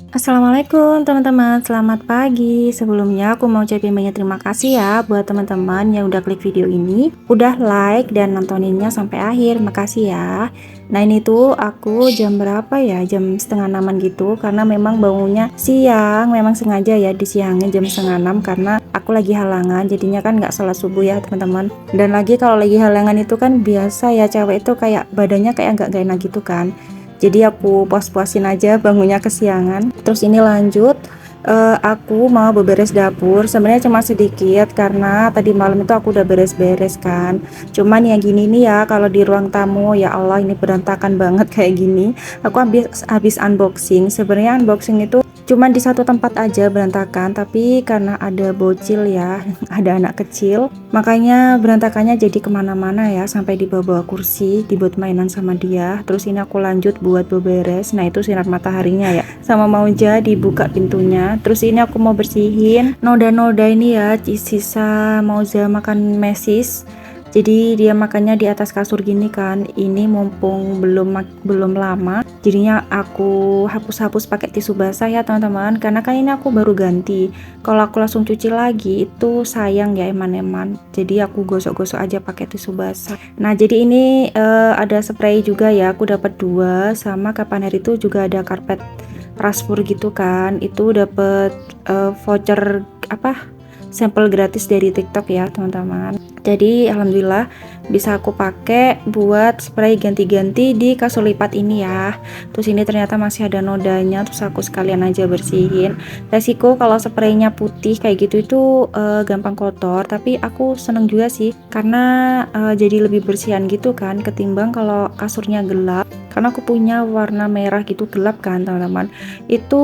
Assalamualaikum teman-teman, selamat pagi. Sebelumnya aku mau ucapin banyak terima kasih ya buat teman-teman yang udah klik video ini, udah like dan nontoninnya sampai akhir. Makasih ya. Nah ini tuh aku jam berapa ya? Jam setengah enaman gitu, karena memang bangunnya siang, memang sengaja ya disiangin jam setengah enam karena aku lagi halangan, jadinya kan nggak sholat subuh ya teman-teman. Dan lagi kalau lagi halangan itu kan biasa ya cewek itu kayak badannya kayak nggak enak gitu kan. Jadi aku puas-puasin aja bangunnya kesiangan. Terus ini lanjut, aku mau beberes dapur. Sebenarnya cuma sedikit karena tadi malam itu aku udah beres-beres kan. Cuman ya gini nih ya, kalau di ruang tamu ya Allah ini berantakan banget kayak gini. Aku habis unboxing. Sebenarnya unboxing itu cuman di satu tempat aja berantakan, tapi karena ada bocil ya, ada anak kecil, makanya berantakannya jadi kemana-mana ya, sampai dibawa-bawa kursi dibuat mainan sama dia. Terus ini aku lanjut buat beberes. Nah itu sinar mataharinya ya, sama Mauja dibuka pintunya. Terus ini aku mau bersihin noda-noda ini ya, sisa Mauja makan mesis. Jadi dia makannya di atas kasur gini kan. Ini mumpung belum lama, jadinya aku hapus-hapus pakai tisu basah ya teman-teman, karena kan ini aku baru ganti. Kalau aku langsung cuci lagi itu sayang ya, eman-eman. Jadi aku gosok-gosok aja pakai tisu basah. Nah jadi ini ada spray juga ya, aku dapat dua. Sama kapan hari itu juga ada karpet raspur gitu kan, itu dapat voucher sampel gratis dari TikTok ya teman-teman. Jadi alhamdulillah bisa aku pakai buat spray ganti-ganti di kasur lipat ini ya. Terus ini ternyata masih ada nodanya, terus aku sekalian aja bersihin. Resiko kalau spraynya putih kayak gitu itu gampang kotor, tapi aku seneng juga sih karena jadi lebih bersihan gitu kan, ketimbang kalau kasurnya gelap. Karena aku punya warna merah gitu gelap kan teman-teman, itu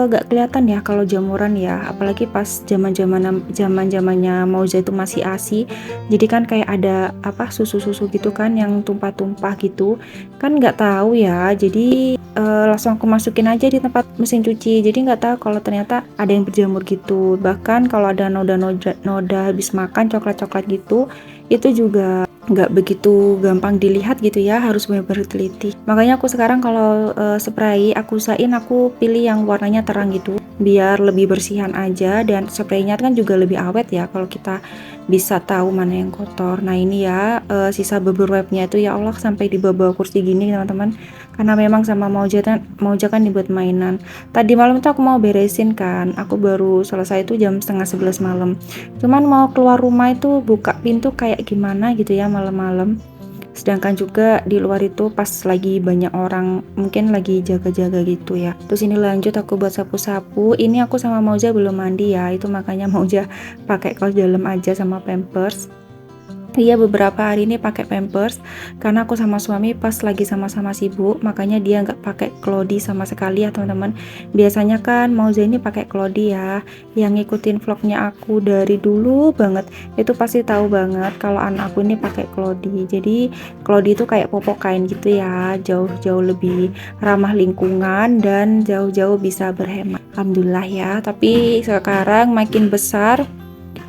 gak kelihatan ya kalau jamuran ya, apalagi pas zamannya Mauza itu masih ASI. Jadi kan kayak ada susu-susu gitu kan yang tumpah-tumpah gitu kan, nggak tahu ya. Jadi langsung aku masukin aja di tempat mesin cuci, jadi nggak tahu kalau ternyata ada yang berjamur gitu. Bahkan kalau ada noda habis makan coklat-coklat gitu, itu juga nggak begitu gampang dilihat gitu ya, harus benar-benar teliti. Makanya aku sekarang kalau spray, aku usahain aku pilih yang warnanya terang gitu, biar lebih bersihan aja. Dan spraynya kan juga lebih awet ya kalau kita bisa tahu mana yang kotor. Nah ini ya sisa bubur webnya itu ya Allah sampai di bawah kursi gini teman-teman, karena memang sama Mauja kan dibuat mainan. Tadi malam tuh aku mau beresin kan, aku baru selesai itu jam setengah 11 malam. Cuman mau keluar rumah itu buka pintu kayak gimana gitu ya malam-malam. Sedangkan juga di luar itu pas lagi banyak orang, mungkin lagi jaga-jaga gitu ya. Terus ini lanjut aku buat sapu-sapu. Ini aku sama Mauja belum mandi ya, itu makanya Mauja pakai kaos dalam aja sama pampers. Dia beberapa hari ini pakai pampers karena aku sama suami pas lagi sama-sama sibuk, makanya dia nggak pakai klodi sama sekali ya teman-teman. Biasanya kan Mauza ini pakai klodi ya, yang ngikutin vlognya aku dari dulu banget itu pasti tahu banget kalau anak aku ini pakai klodi. Jadi klodi itu kayak popok kain gitu ya, jauh-jauh lebih ramah lingkungan dan jauh-jauh bisa berhemat. Alhamdulillah ya. Tapi sekarang makin besar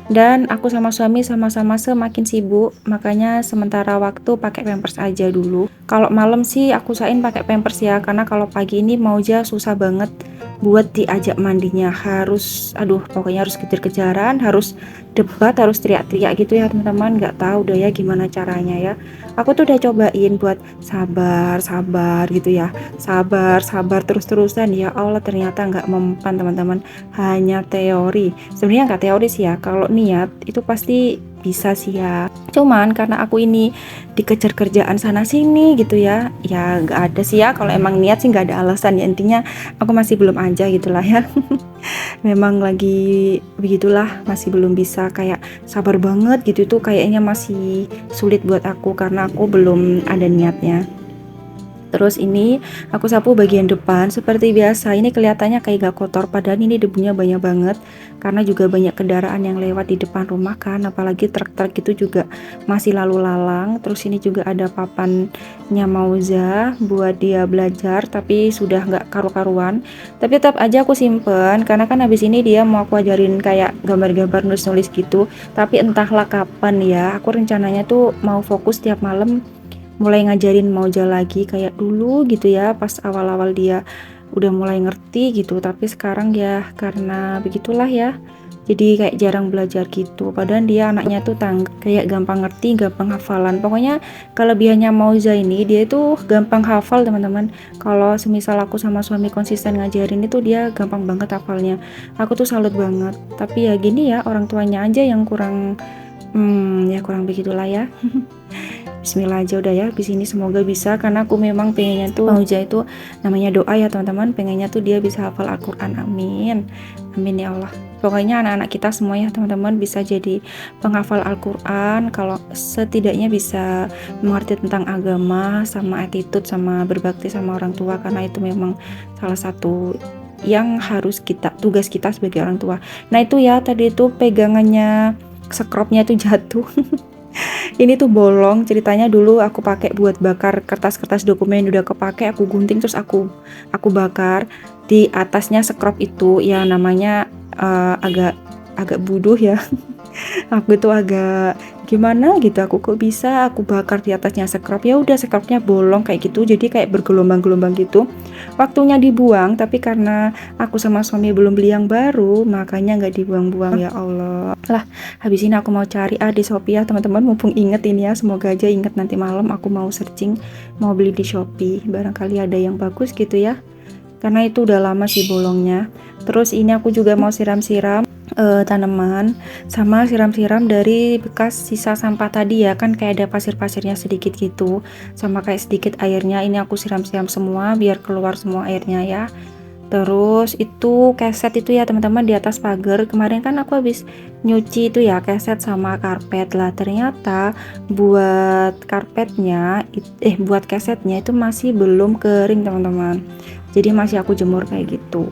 dan aku sama suami sama-sama semakin sibuk, makanya sementara waktu pakai pampers aja dulu. Kalau malam sih aku usahain pakai pampers ya, karena kalau pagi ini Mauja susah banget buat diajak mandinya. Harus pokoknya harus kejar-kejaran, harus debat, harus teriak-teriak gitu ya teman-teman. Nggak tahu deh ya gimana caranya ya. Aku tuh udah cobain buat sabar gitu ya, sabar terus-terusan. Ya Allah ternyata nggak mempan teman-teman, hanya teori. Sebenarnya nggak teori sih ya, kalau niat itu pasti bisa sih ya. Cuman karena aku ini dikejar kerjaan sana sini gitu ya, ya nggak ada sih ya. Kalau emang niat sih nggak ada alasan ya, intinya aku masih belum aja gitulah ya. Memang lagi begitulah, masih belum bisa kayak sabar banget gitu, tuh kayaknya masih sulit buat aku karena aku belum ada niatnya. Terus ini aku sapu bagian depan seperti biasa. Ini kelihatannya kayak gak kotor, padahal ini debunya banyak banget karena juga banyak kendaraan yang lewat di depan rumah kan, apalagi truk-truk itu juga masih lalu lalang. Terus ini juga ada papannya Mauza buat dia belajar, tapi sudah nggak karu-karuan. Tapi tetap aja aku simpen karena kan habis ini dia mau aku ajarin kayak gambar-gambar nulis-nulis gitu. Tapi entahlah kapan ya. Aku rencananya tuh mau fokus tiap malam mulai ngajarin Mauja lagi kayak dulu gitu ya, pas awal-awal dia udah mulai ngerti gitu, tapi sekarang ya karena begitulah ya, jadi kayak jarang belajar gitu. Padahal dia anaknya tuh kayak gampang ngerti, gampang hafalan. Pokoknya kelebihannya Mauza ini, dia itu gampang hafal teman-teman. Kalau semisal aku sama suami konsisten ngajarin itu, dia gampang banget hafalnya. Aku tuh salut banget. Tapi ya gini ya, orang tuanya aja yang kurang ya kurang begitulah ya. Bismillah aja udah ya di sini, semoga bisa, karena aku memang pengennya tuh Mauza itu, namanya doa ya teman-teman, pengennya tuh dia bisa hafal Al-Quran. Amin amin ya Allah. Pokoknya anak-anak kita semua ya teman-teman bisa jadi penghafal Al-Quran, kalau setidaknya bisa mengerti tentang agama, sama attitude, sama berbakti sama orang tua, karena itu memang salah satu yang harus kita, tugas kita sebagai orang tua. Nah itu ya, tadi itu pegangannya skropnya itu jatuh. Ini tuh bolong, ceritanya dulu aku pakai buat bakar kertas-kertas dokumen udah kepake, aku gunting terus aku bakar. Di atasnya sekrop itu ya namanya agak buduh ya. Aku tuh agak gimana gitu, aku kok bisa aku bakar di atasnya sekrop, ya udah skropnya bolong kayak gitu, jadi kayak bergelombang-gelombang gitu. Waktunya dibuang, tapi karena aku sama suami belum beli yang baru, makanya nggak dibuang-buang. Ya Allah lah, habis ini aku mau cari di Shopee ya teman-teman, mumpung inget ini ya, semoga aja inget nanti malam aku mau searching, mau beli di Shopee, barangkali ada yang bagus gitu ya, karena itu udah lama sih bolongnya. Terus ini aku juga mau siram-siram tanaman, sama siram-siram dari bekas sisa sampah tadi ya, kan kayak ada pasir-pasirnya sedikit gitu, sama kayak sedikit airnya, ini aku siram-siram semua biar keluar semua airnya ya. Terus itu keset itu ya teman-teman di atas pagar, kemarin kan aku habis nyuci itu ya keset sama karpet lah, ternyata buat karpetnya buat kesetnya itu masih belum kering teman-teman, jadi masih aku jemur kayak gitu.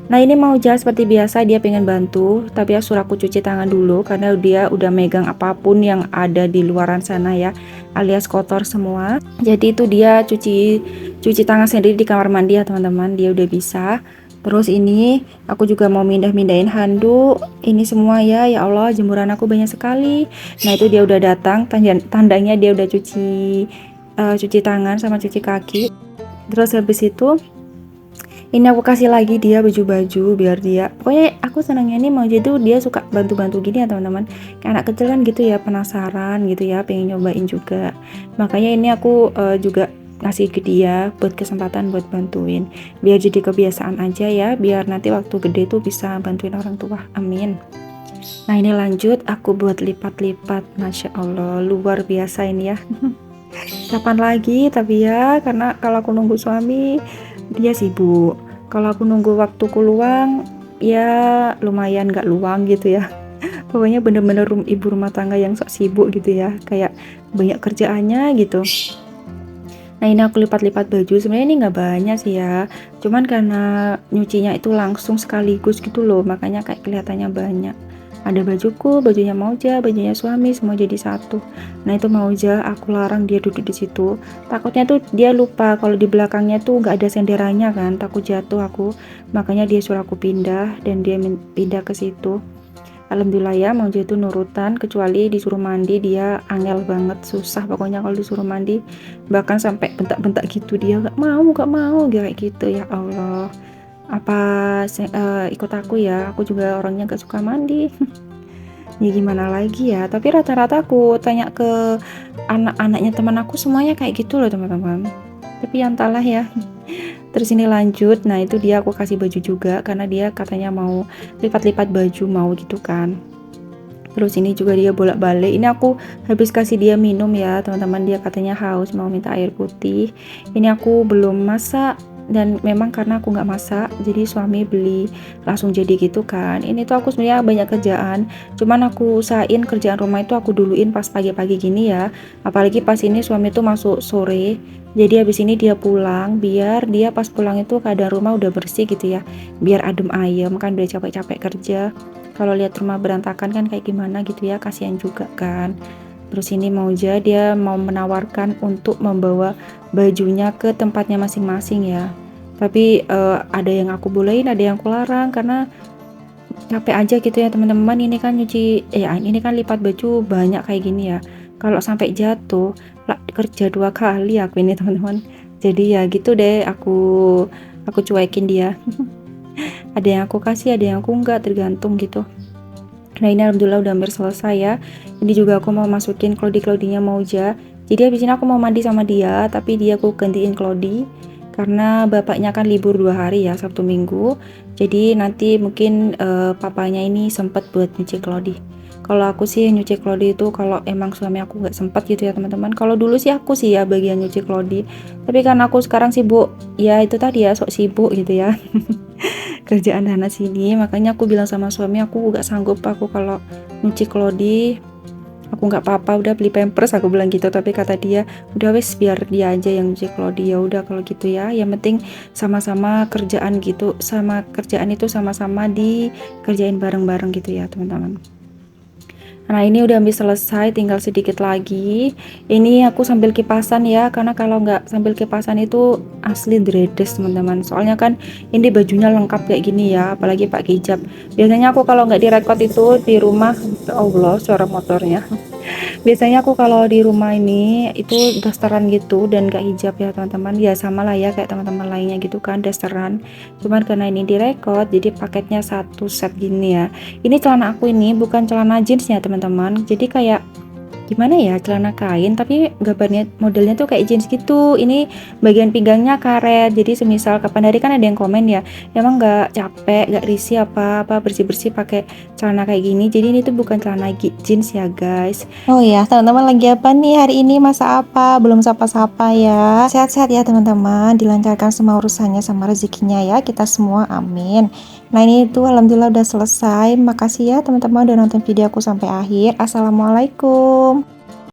Nah ini Mauza seperti biasa dia pengen bantu, tapi ya suruh aku cuci tangan dulu karena dia udah megang apapun yang ada di luaran sana ya, alias kotor semua. Jadi itu dia cuci tangan sendiri di kamar mandi ya teman-teman, dia udah bisa. Terus ini aku juga mau mindahin handuk ini semua ya. Ya Allah, jemuran aku banyak sekali. Nah itu dia udah datang, tandanya dia udah cuci tangan sama cuci kaki. Terus habis itu ini aku kasih lagi dia baju-baju biar dia, pokoknya aku senangnya ini Mauza tuh dia suka bantu-bantu gini ya teman-teman, kayak anak kecil kan gitu ya, penasaran gitu ya, pengen nyobain juga. Makanya ini aku juga ngasih ke dia buat kesempatan buat bantuin, biar jadi kebiasaan aja ya, biar nanti waktu gede tuh bisa bantuin orang tua. Amin. Nah ini lanjut aku buat lipat-lipat, Masya Allah luar biasa ini ya. Kapan lagi tapi ya, karena kalau aku nunggu suami dia sibuk, kalau aku nunggu waktuku luang ya lumayan gak luang gitu ya. Pokoknya bener-bener ibu rumah tangga yang sok sibuk gitu ya, kayak banyak kerjaannya gitu. Nah ini aku lipat-lipat baju, sebenarnya ini nggak banyak sih ya, cuman karena nyucinya itu langsung sekaligus gitu loh, makanya kayak kelihatannya banyak. Ada bajuku, bajunya Mauza, bajunya suami, semua jadi satu. Nah itu Mauza aku larang dia duduk di situ, takutnya tuh dia lupa kalau di belakangnya tuh nggak ada senderannya kan, takut jatuh aku, makanya dia suruh aku pindah dan dia pindah ke situ. Alhamdulillah ya Mauza itu nurutan, kecuali disuruh mandi dia angel banget, susah pokoknya kalau disuruh mandi, bahkan sampai bentak-bentak gitu, dia gak mau kayak gitu. Ya Allah, apa ikut aku ya, aku juga orangnya gak suka mandi. Ya gimana lagi ya, tapi rata-rata aku tanya ke anak-anaknya teman aku semuanya kayak gitu loh teman-teman, tapi ya entahlah ya. Terus ini lanjut, nah itu dia aku kasih baju juga karena dia katanya mau lipat-lipat baju mau gitu kan. Terus ini juga dia bolak-balik, ini aku habis kasih dia minum ya teman-teman, dia katanya haus mau minta air putih. Ini aku belum masak, dan memang karena aku nggak masak jadi suami beli langsung jadi gitu kan. Ini tuh aku sebenarnya banyak kerjaan, cuman aku usahain kerjaan rumah itu aku duluin pas pagi-pagi gini ya, apalagi pas ini suami tuh masuk sore, jadi habis ini dia pulang, biar dia pas pulang itu keadaan rumah udah bersih gitu ya, biar adem ayem kan, udah capek-capek kerja, kalau lihat rumah berantakan kan kayak gimana gitu ya, kasihan juga kan. Terus ini Mauza dia mau menawarkan untuk membawa bajunya ke tempatnya masing-masing ya, tapi ada yang aku bolehin, ada yang aku larang karena capek aja gitu ya teman-teman. Ini kan ini kan lipat baju banyak kayak gini ya, kalau sampai jatuh kerja 2 kali aku ini teman-teman. Jadi ya gitu deh, aku aku cuekin dia. Ada yang aku kasih, ada yang aku enggak, tergantung gitu. Nah ini alhamdulillah udah hampir selesai ya. Ini juga aku mau masukin klodi-klodinya Mauja. Jadi habis ini aku mau mandi sama dia, tapi dia aku gantiin klodi karena bapaknya kan libur 2 hari ya, Sabtu Minggu. Jadi nanti mungkin papanya ini sempat buat nyuci klodi. Kalau aku sih nyuci klodi itu kalau emang suami aku nggak sempat gitu ya teman-teman. Kalau dulu sih aku sih ya bagian nyuci klodi, tapi kan aku sekarang sibuk ya, itu tadi ya, sok sibuk gitu ya. Kerjaan sana sini, makanya aku bilang sama suami aku gak sanggup aku kalau nyuci klodi, aku nggak apa-apa udah beli pampers, aku bilang gitu. Tapi kata dia udah wes biar dia aja yang nyuci klodi. Ya udah kalau gitu ya, yang penting sama-sama kerjaan gitu, sama kerjaan itu sama-sama dikerjain bareng-bareng gitu ya teman-teman. Nah ini udah habis selesai, tinggal sedikit lagi. Ini aku sambil kipasan ya, karena kalau nggak sambil kipasan itu asli dredes teman-teman. Soalnya kan ini bajunya lengkap kayak gini ya, apalagi pakai hijab. Biasanya aku kalau nggak direkod itu di rumah, ya Allah suara motornya. Biasanya aku kalau di rumah ini itu dasteran gitu dan gak hijab ya teman-teman. Ya sama lah ya kayak teman-teman lainnya gitu kan, dasteran. Cuman karena ini direkod jadi paketnya satu set gini ya. Ini celana aku ini bukan celana jeans ya teman-teman. Jadi kayak gimana ya, celana kain tapi gambarnya modelnya tuh kayak jeans gitu. Ini bagian pinggangnya karet, jadi semisal kapan hari kan ada yang komen ya, emang nggak capek nggak risih apa bersih-bersih pakai celana kayak gini. Jadi ini tuh bukan celana jeans ya guys. Oh ya teman-teman, lagi apa nih hari ini, masa apa, belum sapa-sapa ya. Sehat-sehat ya teman-teman, dilancarkan semua urusannya sama rezekinya ya kita semua, amin. Nah ini tuh alhamdulillah udah selesai. Makasih ya teman-teman udah nonton video aku sampai akhir. Assalamualaikum.